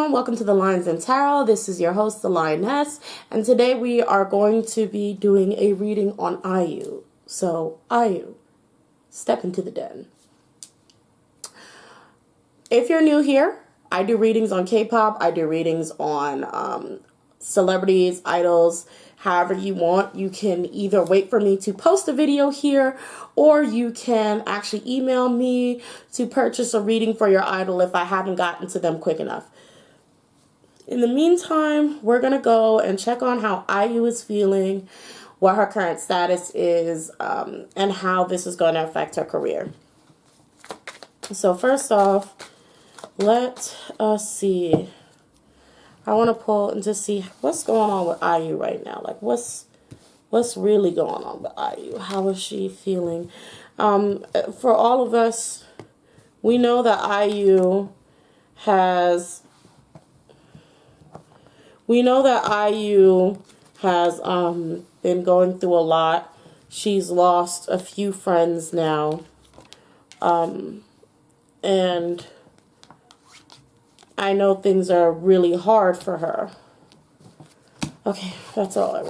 everyone, welcome to the Lines and Tarot. This is your host, the Lioness, and today we are going to be doing a reading on IU. So, IU, step into the den. If you're new here, I do readings on K-pop, I do readings on celebrities, idols, however you want. You can either wait for me to post a video here, or you can actually email me to purchase a reading for your idol if I haven't gotten to them quick enough. In the meantime, we're going to go and check on how IU is feeling, what her current status is, and how this is going to affect her career. So first off, let us see. I want to pull and just see what's going on with IU right now. Like, what's really going on with IU? How is she feeling? For all of us, we know that IU has been going through a lot. She's lost a few friends now. And I know things are really hard for her. Okay, that's all I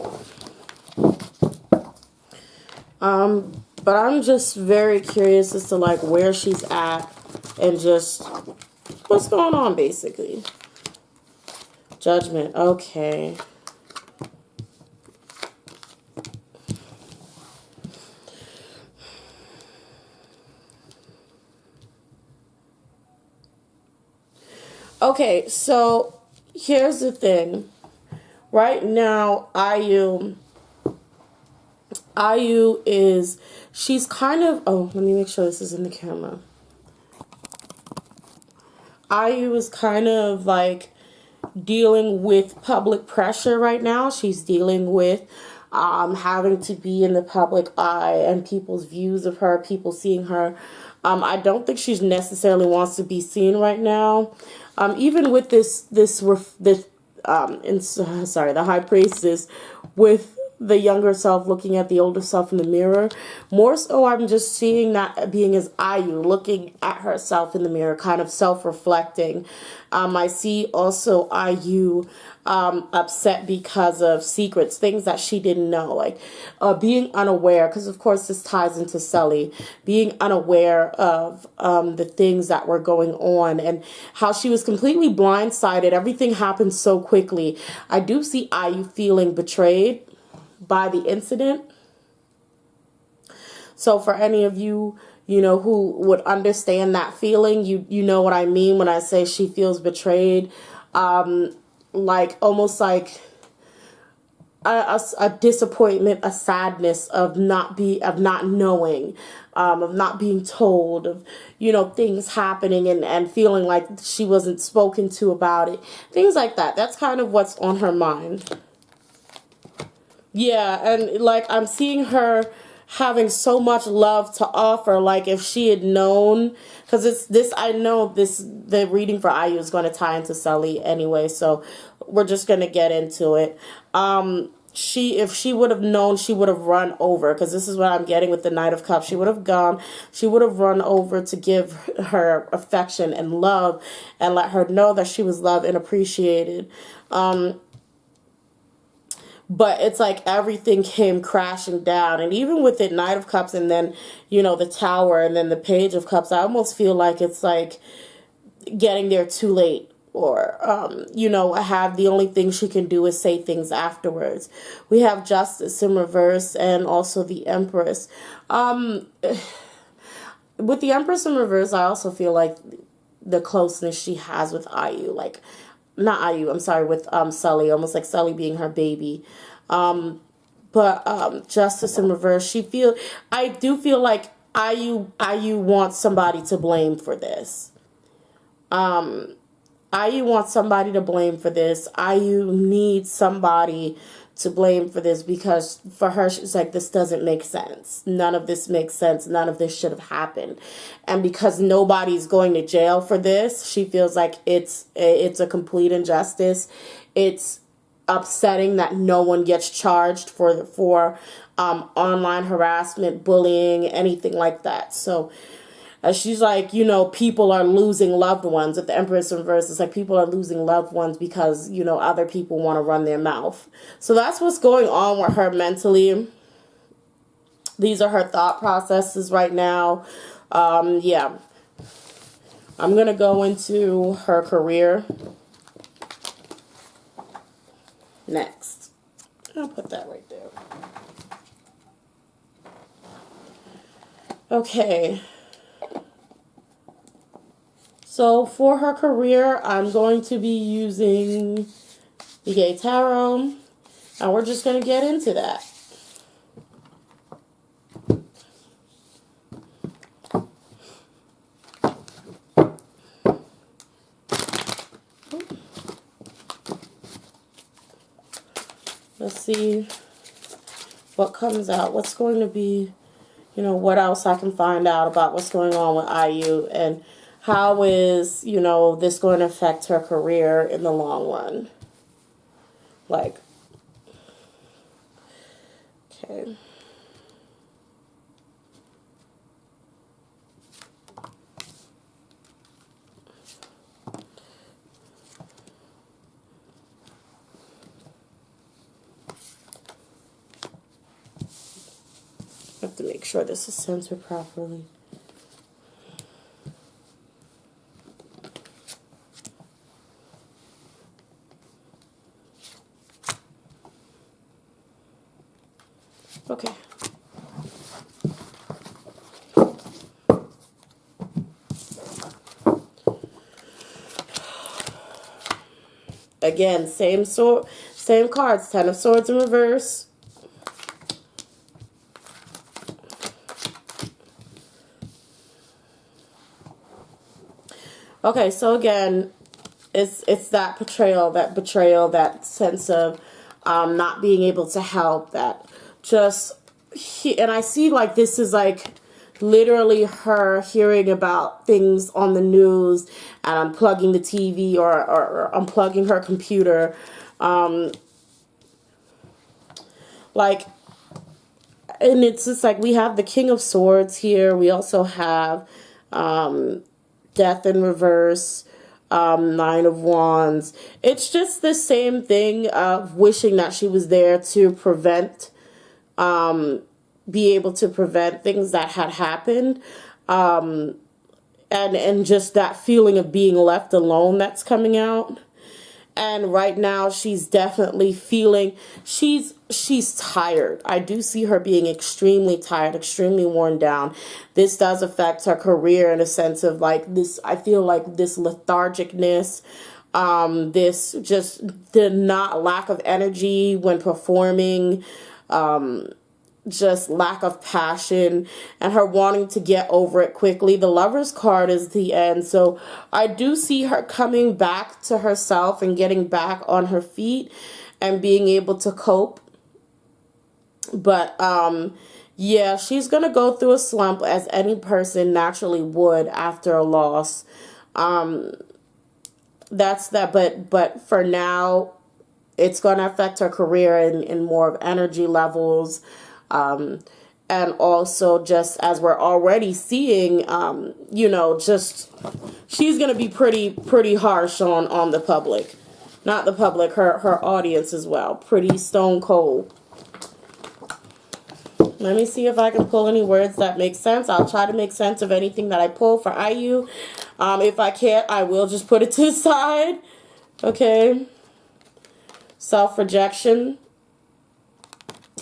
want. But I'm just very curious as to like where she's at and just what's going on basically. Judgment, okay. Okay, so here's the thing. Right now, IU is, she's kind of, oh, let me make sure this is in the camera. IU is kind of like dealing with public pressure right now. She's dealing with having to be in the public eye and people's views of her, people seeing her. I don't think she necessarily wants to be seen right now. Even with the High Priestess, with the younger self looking at the older self in the mirror. More so, I'm just seeing that being as IU, looking at herself in the mirror, kind of self-reflecting. I see also IU upset because of secrets, things that she didn't know, like being unaware, because of course this ties into Sully, being unaware of the things that were going on and how she was completely blindsided. Everything happened so quickly. I do see IU feeling betrayed by the incident. So for any of you, who would understand that feeling, you know what I mean when I say she feels betrayed. Like almost like a disappointment, a sadness of not knowing, of not being told, of, things happening and feeling like she wasn't spoken to about it. Things like that. That's kind of what's on her mind. Yeah, and like I'm seeing her having so much love to offer. Like if she had known, because I know the reading for IU is going to tie into Sully anyway, so we're just going to get into it. If she would have known, she would have run over, because this is what I'm getting with the Knight of Cups. She would have run over to give her affection and love and let her know that she was loved and appreciated. But it's like everything came crashing down. And even with the Knight of Cups and then, the Tower and then the Page of Cups, I almost feel like it's like getting there too late. Or, have the only thing she can do is say things afterwards. We have Justice in reverse and also the Empress. With the Empress in reverse, I also feel like the closeness she has with IU, like, not IU, I'm sorry, with Sully, almost like Sully being her baby. But Justice in reverse, I do feel like IU wants somebody to blame for this. IU wants somebody to blame for this. IU needs somebody to blame for this, because for her, she's like, this doesn't make sense. None of this makes sense. None of this should have happened. And because nobody's going to jail for this, she feels like it's a complete injustice. It's upsetting that no one gets charged for online harassment, bullying, anything like that. So As she's like, you know, people are losing loved ones. With the Empress in reverse, it's like people are losing loved ones because, you know, other people want to run their mouth. So that's what's going on with her mentally. These are her thought processes right now. Yeah. I'm going to go into her career next. I'll put that right there. Okay. So for her career, I'm going to be using the Gay Tarot, and we're just going to get into that. Let's see what comes out. What's going to be, you know, what else I can find out about what's going on with IU, and how is, you know, this going to affect her career in the long run? Like, okay. I have to make sure this is censored properly. Okay. Again, same cards. Ten of Swords in reverse. Okay, so again, it's that betrayal, that sense of not being able to help, that just, and I see like this is like literally her hearing about things on the news and unplugging the TV or unplugging her computer. Like, and it's just like we have the King of Swords here. We also have Death in reverse, Nine of Wands. It's just the same thing of wishing that she was there to prevent, be able to prevent things that had happened. And just that feeling of being left alone that's coming out. And right now she's definitely feeling, she's tired. I do see her being extremely tired, extremely worn down. This does affect her career in a sense of like this, I feel like this lethargicness, this just the lack of energy when performing, just lack of passion, and her wanting to get over it quickly. The Lover's card is the end. So I do see her coming back to herself and getting back on her feet and being able to cope. But yeah, she's going to go through a slump as any person naturally would after a loss. That's that. But for now, it's going to affect her career in more of energy levels. And also just as we're already seeing, you know, just she's going to be pretty harsh on the public, not the public, her audience as well. Pretty stone cold. Let me see if I can pull any words that make sense. I'll try to make sense of anything that I pull for IU. If I can't, I will just put it to the side. Okay. Self-rejection.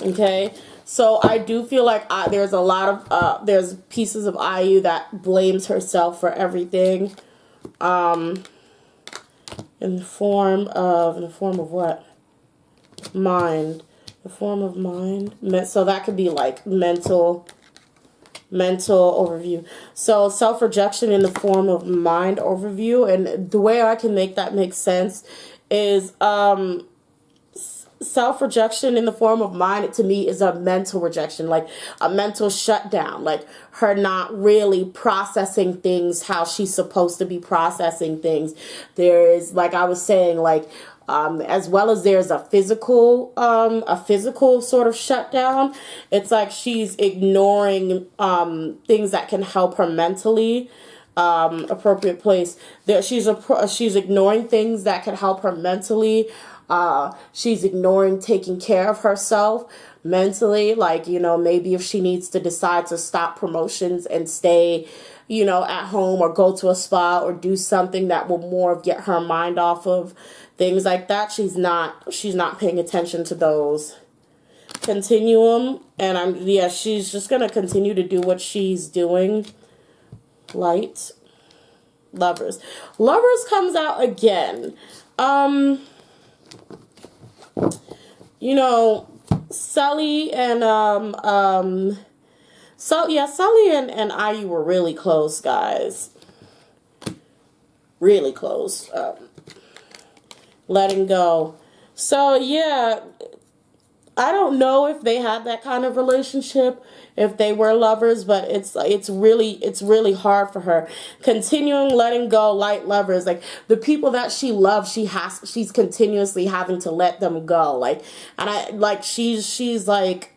Okay. So I do feel like there's a lot of, there's pieces of IU that blames herself for everything. In the form of what? Mind. The form of mind. So that could be like mental overview. So self-rejection in the form of mind overview. And the way I can make that make sense is, self-rejection in the form of mind, to me, is a mental rejection, like a mental shutdown, like her not really processing things how she's supposed to be processing things. There is, like I was saying, like as well as there's a physical sort of shutdown. It's like she's ignoring things that can help her mentally. Appropriate place. There, she's ignoring things that can help her mentally. She's ignoring taking care of herself mentally. Like, you know, maybe if she needs to decide to stop promotions and stay, you know, at home, or go to a spa, or do something that will more get her mind off of things like that. She's not paying attention to those. Continuum, and she's just gonna continue to do what she's doing. Light. Lovers. Lovers comes out again. You know, Sully and Sully and IU were really close, guys. Really close. Letting go. So yeah, I don't know if they had that kind of relationship, if they were lovers, but it's really hard for her. Continuing letting go, light lovers, like the people that she loves, she's continuously having to let them go. Like, and I like she's like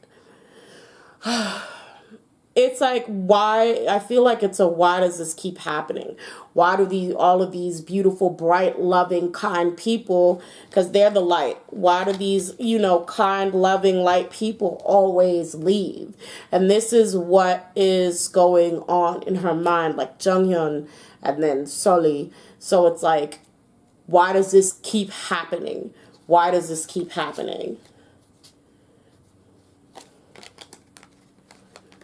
it's like, why? I feel like it's a why does this keep happening? Why do all of these beautiful, bright, loving, kind people, because they're the light, why do these, you know, kind, loving, light people always leave? And this is what is going on in her mind, like Junghyun and then Sully. So it's like, why does this keep happening? Why does this keep happening?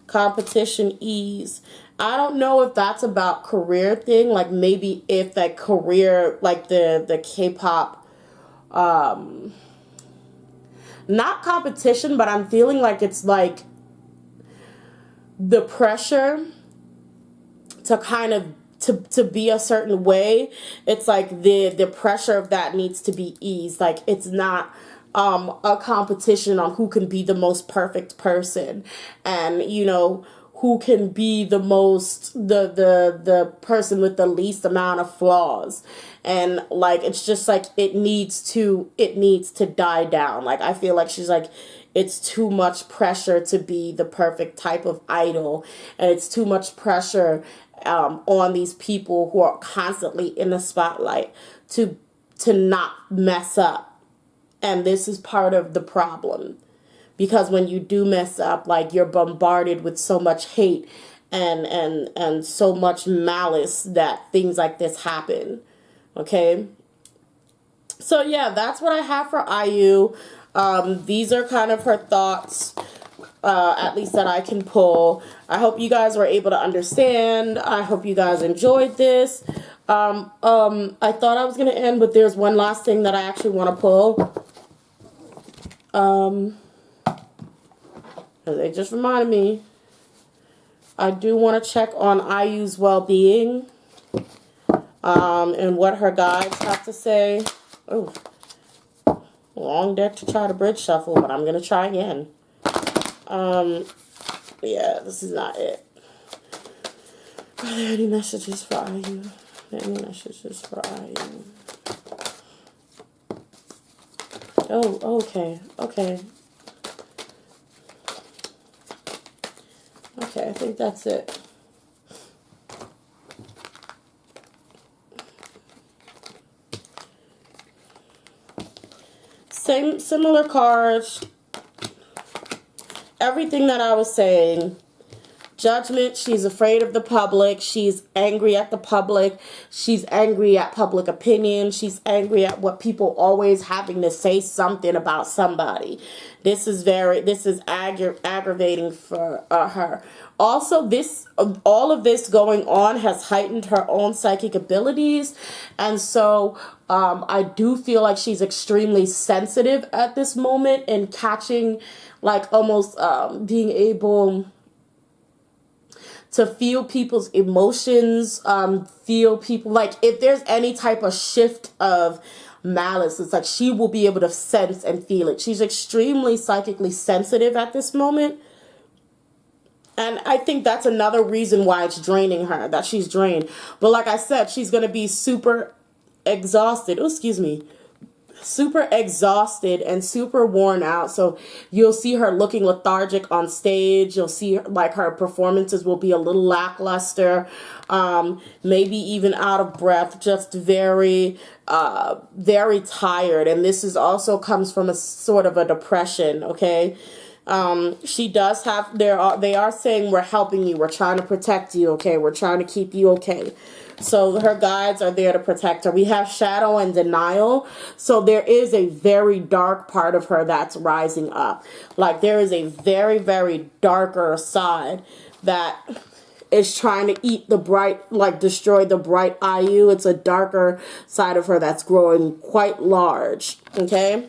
Competition ease. I don't know if that's about career thing. Like maybe if that career, like the K-pop, not competition, but I'm feeling like it's like the pressure to kind of to be a certain way. It's like the pressure of that needs to be eased. Like it's not a competition on who can be the most perfect person, and you know, who can be the most the person with the least amount of flaws. And like it's just like it needs to die down. Like I feel like she's like, it's too much pressure to be the perfect type of idol, and it's too much pressure on these people who are constantly in the spotlight to not mess up. And this is part of the problem, because when you do mess up, like you're bombarded with so much hate and so much malice that things like this happen. Okay. So yeah, that's what I have for IU. These are kind of her thoughts, at least that I can pull. I hope you guys were able to understand. I hope you guys enjoyed this. I thought I was going to end, but there's one last thing that I actually want to pull. They just reminded me, I do want to check on IU's well-being, and what her guides have to say. Oh, long deck to try to bridge shuffle, but I'm going to try again. Yeah, this is not it. Are there any messages for IU? Any messages for IU? Oh, okay. Okay, I think that's it. Similar cards. Everything that I was saying. Judgment, she's afraid of the public. She's angry at the public. She's angry at public opinion. She's angry at what people always having to say something about somebody. This is aggravating for her. Also, all of this going on has heightened her own psychic abilities. And so I do feel like she's extremely sensitive at this moment and catching, like almost being able to feel people's emotions, feel people, like if there's any type of shift of malice, it's like she will be able to sense and feel it. She's extremely psychically sensitive at this moment. And I think that's another reason why it's draining her, that she's drained. But like I said, she's going to be super exhausted. Oh, excuse me. super exhausted and super worn out. So you'll see her looking lethargic on stage. You'll see like her performances will be a little lackluster, maybe even out of breath, just very, very tired. And this is also comes from a sort of a depression. Okay. She does have, they are saying we're helping you. We're trying to protect you. Okay. We're trying to keep you okay. So her guides are there to protect her. We have shadow and denial. So there is a very dark part of her that's rising up. Like there is a very, very darker side that is trying to eat the bright, like destroy the bright IU. It's a darker side of her that's growing quite large. Okay.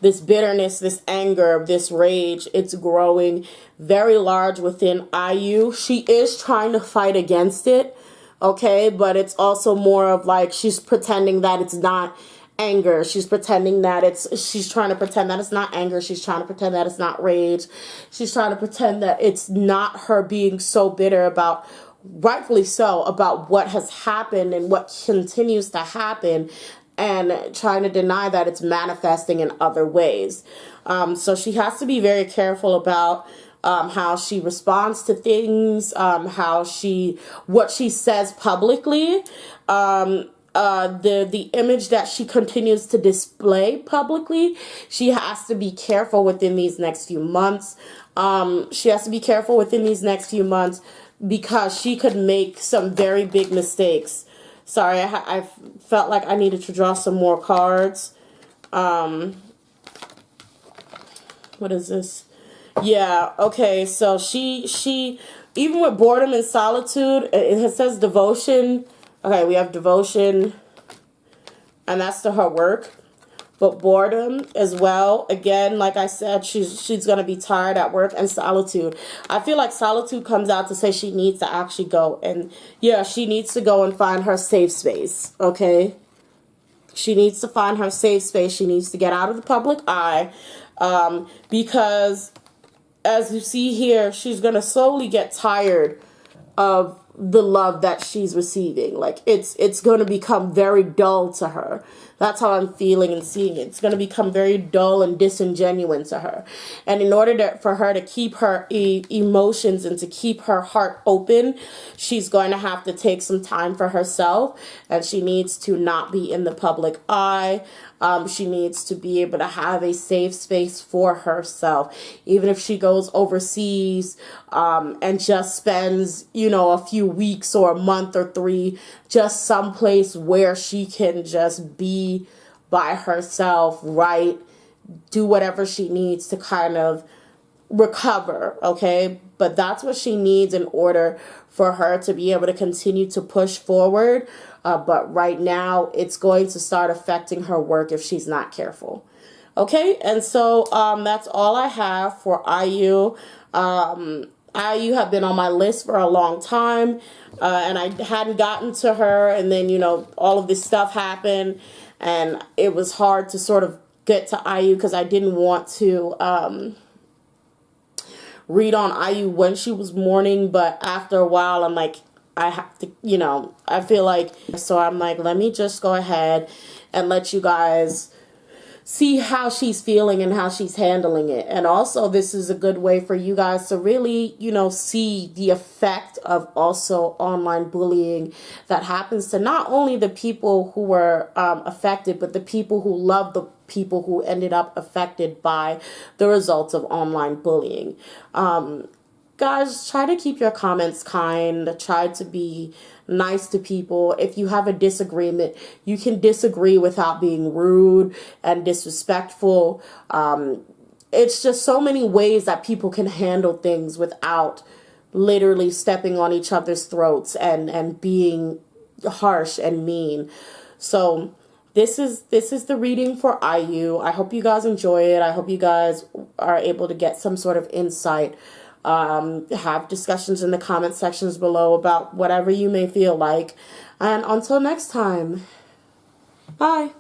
This bitterness, this anger, this rage, it's growing very large within IU. She is trying to fight against it, okay? But it's also more of like she's pretending that it's not anger. She's pretending that she's trying to pretend that it's not anger. She's trying to pretend that it's not rage. She's trying to pretend that it's not her being so bitter about, rightfully so, about what has happened and what continues to happen, and trying to deny that it's manifesting in other ways. So she has to be very careful about how she responds to things, what she says publicly, the image that she continues to display publicly. She has to be careful within these next few months. She has to be careful within these next few months because she could make some very big mistakes. Sorry, I felt like I needed to draw some more cards. What is this? Yeah, okay, so she even with boredom and solitude, it says devotion. Okay, we have devotion, and that's to her work. But boredom as well, again, like I said, she's going to be tired at work, and solitude. I feel like solitude comes out to say she needs to actually go. And yeah, she needs to go and find her safe space, okay? She needs to find her safe space. She needs to get out of the public eye because, as you see here, she's going to slowly get tired of the love that she's receiving. Like it's going to become very dull to her. That's how I'm feeling and seeing it. It's going to become very dull and disingenuous to her. And in order for her to keep her emotions and to keep her heart open, she's going to have to take some time for herself, and she needs to not be in the public eye. She needs to be able to have a safe space for herself. Even if she goes overseas and just spends, a few weeks or a month or 3, just someplace where she can just be by herself, right? Do whatever she needs to kind of recover, okay? But that's what she needs in order for her to be able to continue to push forward. But right now, it's going to start affecting her work if she's not careful. Okay, and so that's all I have for IU. IU have been on my list for a long time, and I hadn't gotten to her, and then, all of this stuff happened, and it was hard to sort of get to IU because I didn't want to read on IU when she was mourning, but after a while, I'm like, I have to, I feel like, so I'm like, let me just go ahead and let you guys see how she's feeling and how she's handling it. And also, this is a good way for you guys to really, see the effect of also online bullying that happens to not only the people who were affected, but the people who love the people who ended up affected by the results of online bullying. Guys, try to keep your comments kind. Try to be nice to people. If you have a disagreement, you can disagree without being rude and disrespectful. It's just so many ways that people can handle things without literally stepping on each other's throats and being harsh and mean. So this is the reading for IU. I hope you guys enjoy it. I hope you guys are able to get some sort of insight. Have discussions in the comment sections below about whatever you may feel like. And until next time, bye.